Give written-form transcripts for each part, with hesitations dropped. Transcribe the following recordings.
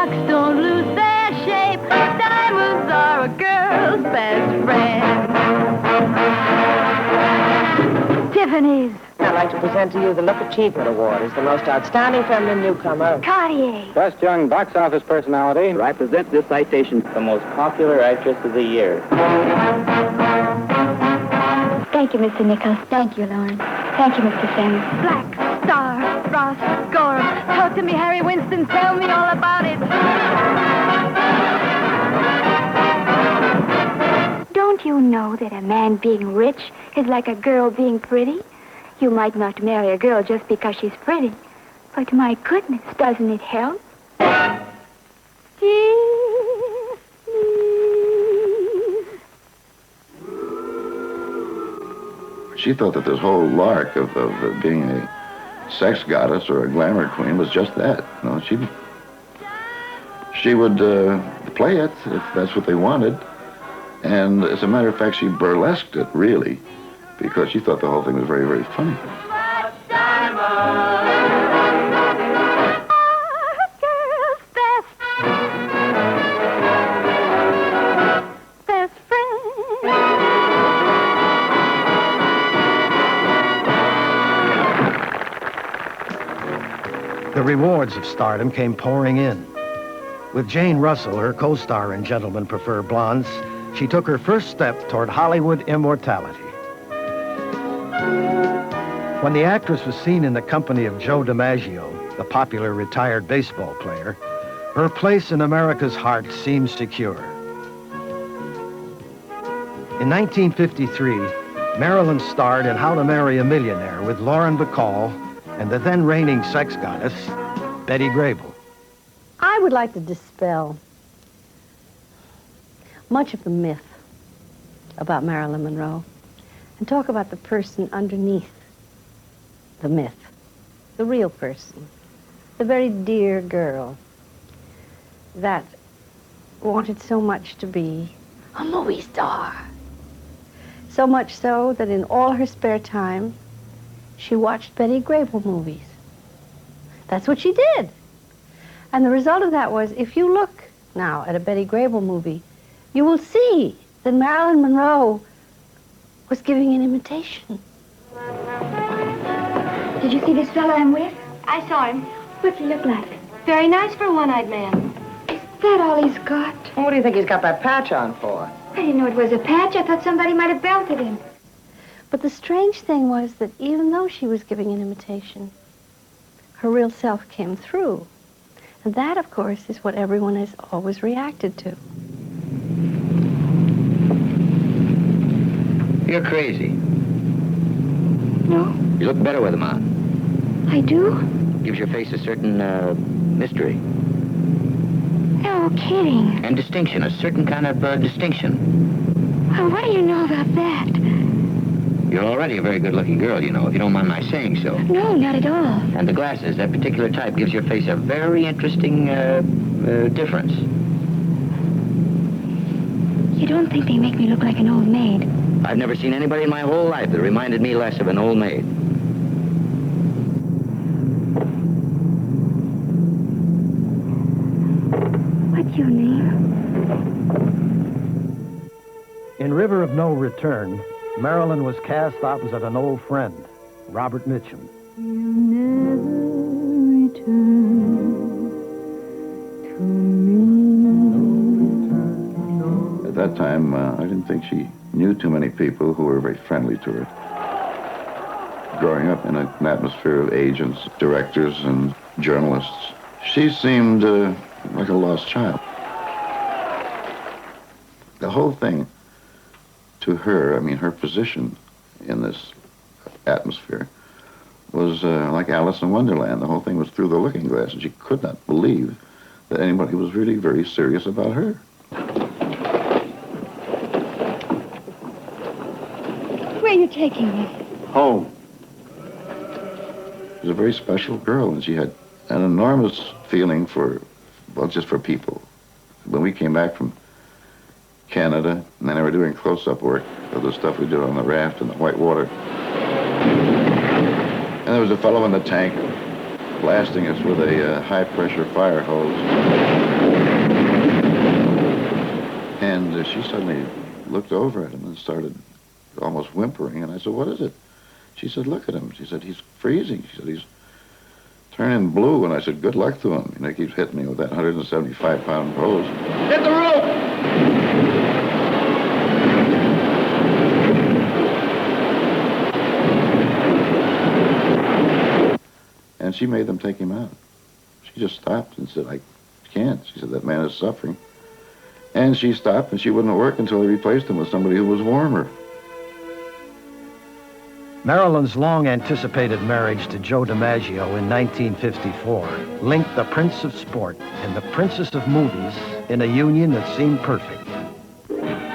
rocks don't lose their shape. Diamonds are a girl's best friend. Tiffany's. I'd like to present to you the Look Achievement Award as the most outstanding feminine newcomer. Cartier. Best young box office personality. I present this citation, the most popular actress of the year. Thank you, Mr. Nichols. Thank you, Lawrence. Thank you, Mr. Sims. Black Star, Ross, Gorham. Talk to me, Harry Winston. Tell me all about it. Don't you know that a man being rich is like a girl being pretty? You might not marry a girl just because she's pretty. But my goodness, doesn't it help? She thought that this whole lark of being a sex goddess or a glamour queen was just that. You know, she would play it if that's what they wanted. And as a matter of fact, she burlesqued it, really, because she thought the whole thing was very, very funny. The rewards of stardom came pouring in. With Jane Russell, her co-star in Gentlemen Prefer Blondes, she took her first step toward Hollywood immortality. When the actress was seen in the company of Joe DiMaggio, the popular retired baseball player, her place in America's heart seemed secure. In 1953, Marilyn starred in How to Marry a Millionaire with Lauren Bacall and the then reigning sex goddess, Betty Grable. I would like to dispel much of the myth about Marilyn Monroe and talk about the person underneath the myth, the real person, the very dear girl that wanted so much to be a movie star. So much so that in all her spare time, she watched Betty Grable movies. That's what she did. And the result of that was, if you look now at a Betty Grable movie, you will see that Marilyn Monroe was giving an imitation. Did you see this fellow I'm with? I saw him. What's he look like? Very nice for a one-eyed man. Is that all he's got? Well, what do you think he's got that patch on for? I didn't know it was a patch. I thought somebody might have belted him. But the strange thing was that even though she was giving an imitation, her real self came through. And that, of course, is what everyone has always reacted to. You're crazy. No? You look better with them on. I do? Gives your face a certain, mystery. No kidding. And distinction, a certain kind of, distinction. Well, what do you know about that? You're already a very good-looking girl, you know, if you don't mind my saying so. No, not at all. And the glasses, that particular type, gives your face a very interesting, difference. You don't think they make me look like an old maid? I've never seen anybody in my whole life that reminded me less of an old maid. What's your name? In River of No Return, Marilyn was cast opposite an old friend, Robert Mitchum. You never return to me. At that time, I didn't think she knew too many people who were very friendly to her. Growing up in an atmosphere of agents, directors, and journalists, she seemed like a lost child. The whole thing, to her, I mean, her position in this atmosphere was like Alice in Wonderland. The whole thing was through the looking glass, and she could not believe that anybody was really very serious about her. Where are you taking me? Home. She was a very special girl, and she had an enormous feeling for, well, just for people. When we came back from Canada, and then they were doing close-up work of the stuff we did on the raft in the white water. And there was a fellow in the tank blasting us with a high-pressure fire hose. And she suddenly looked over at him and started almost whimpering. And I said, "What is it?" She said, "Look at him." She said, "He's freezing." She said, "He's turning blue." And I said, "Good luck to him." He keeps hitting me with that 175-pound hose. Hit the roof! And she made them take him out. She just stopped and said, "I can't." She said, "That man is suffering." And she stopped, and she wouldn't work until they replaced him with somebody who was warmer. Marilyn's long-anticipated marriage to Joe DiMaggio in 1954 linked the Prince of Sport and the Princess of Movies in a union that seemed perfect.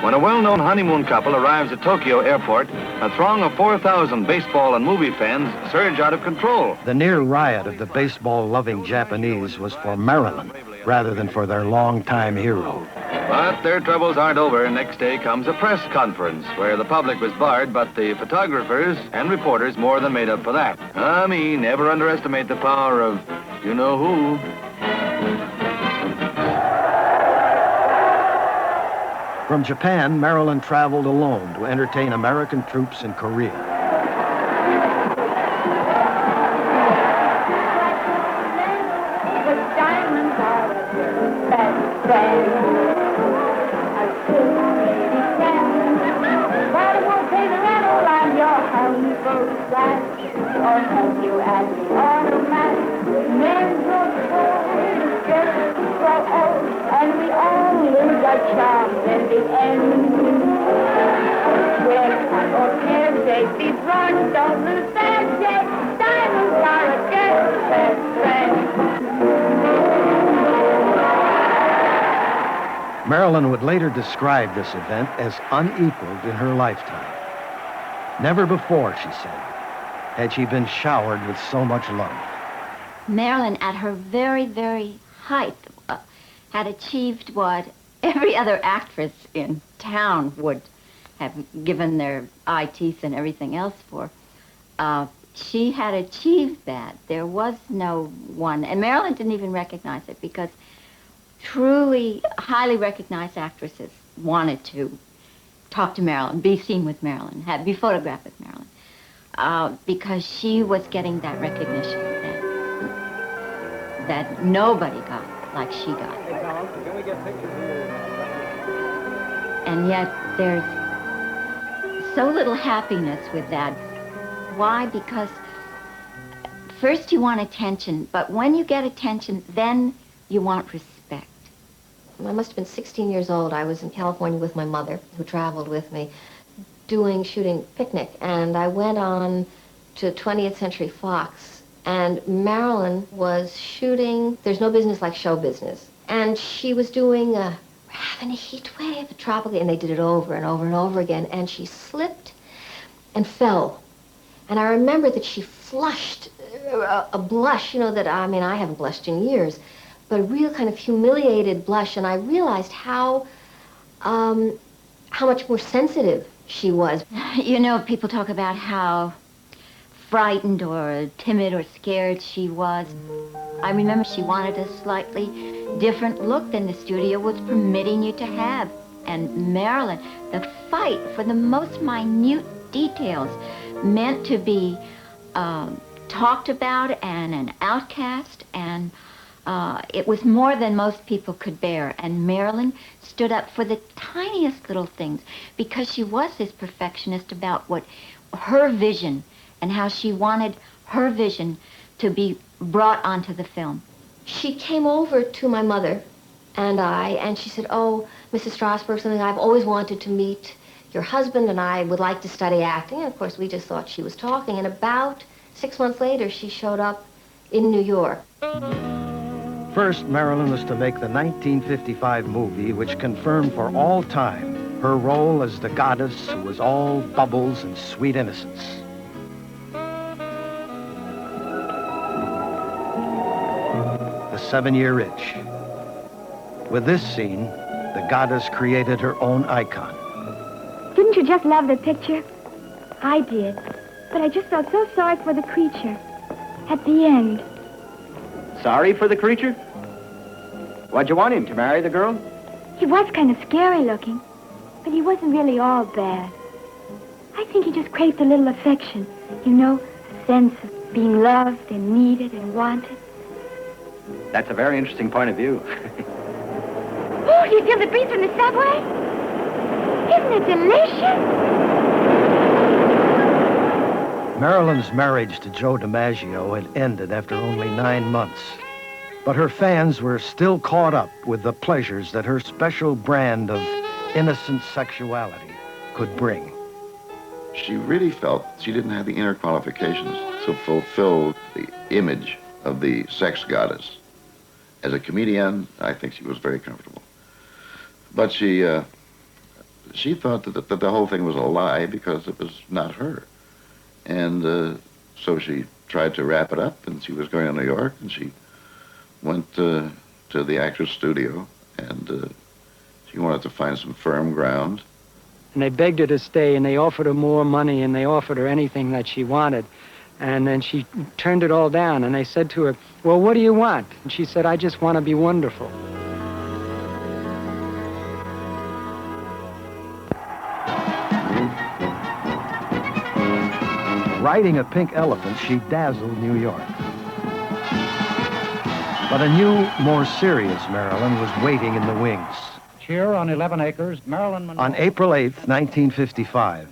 When a well-known honeymoon couple arrives at Tokyo Airport, a throng of 4,000 baseball and movie fans surge out of control. The near riot of the baseball-loving Japanese was for Marilyn rather than for their longtime hero. But their troubles aren't over. Next day comes a press conference where the public was barred, but the photographers and reporters more than made up for that. I mean, never underestimate the power of you-know-who. From Japan, Marilyn traveled alone to entertain American troops in Korea. Marilyn would later describe this event as unequaled in her lifetime. Never before, she said, had she been showered with so much love. Marilyn, at her very, very height, had achieved what every other actress in town would have given their eye teeth and everything else for. She had achieved that. There was no one, and Marilyn didn't even recognize it because truly highly recognized actresses wanted to talk to Marilyn, be seen with Marilyn, be photographed with Marilyn, because she was getting that recognition that nobody got like she got. Can we get pictures here? And yet there's so little happiness with that. Why? Because first you want attention, but when you get attention, then you want respect. I must have been 16 years old. I was in California with my mother, who traveled with me, shooting Picnic. And I went on to 20th Century Fox, and Marilyn was shooting There's No Business Like Show Business. And she was doing We're Having a Heat Wave, a tropical, and they did it over and over and over again. And she slipped and fell. And I remember that she flushed a blush, that, I haven't blushed in years, but a real kind of humiliated blush, and I realized how much more sensitive she was. People talk about how frightened or timid or scared she was. I remember she wanted a slightly different look than the studio was permitting you to have. And Marilyn, the fight for the most minute details meant to be talked about and an outcast, and it was more than most people could bear. And Marilyn stood up for the tiniest little things because she was this perfectionist about what her vision and how she wanted her vision to be brought onto the film. She came over to my mother and she said, "Oh, Mrs. Strasberg, something I've always wanted to meet your husband, and I would like to study acting." And of course, we just thought she was talking. And about 6 months later, she showed up in New York. First, Marilyn was to make the 1955 movie, which confirmed for all time her role as the goddess who was all bubbles and sweet innocence. The 7-Year Itch. With this scene, the goddess created her own icon. Didn't you just love the picture? I did. But I just felt so sorry for the creature. At the end, Sorry for the creature? Why'd you want him, to marry the girl? He was kind of scary looking, but he wasn't really all bad. I think he just craved a little affection, you know, a sense of being loved and needed and wanted. That's a very interesting point of view. Oh, do you feel the breeze from the subway? Isn't it delicious? Marilyn's marriage to Joe DiMaggio had ended after only 9 months. But her fans were still caught up with the pleasures that her special brand of innocent sexuality could bring. She really felt she didn't have the inner qualifications to fulfill the image of the sex goddess. As a comedian, I think she was very comfortable. But she thought that the whole thing was a lie because it was not her. And so she tried to wrap it up, and she was going to New York, and she went to the actor's studio, and she wanted to find some firm ground. And they begged her to stay, and they offered her more money, and they offered her anything that she wanted. And then she turned it all down, and they said to her, well, what do you want? And she said, I just want to be wonderful. Riding a pink elephant, she dazzled New York. But a new, more serious Marilyn was waiting in the wings. Here on 11 acres, Marilyn Monroe. On April 8th, 1955,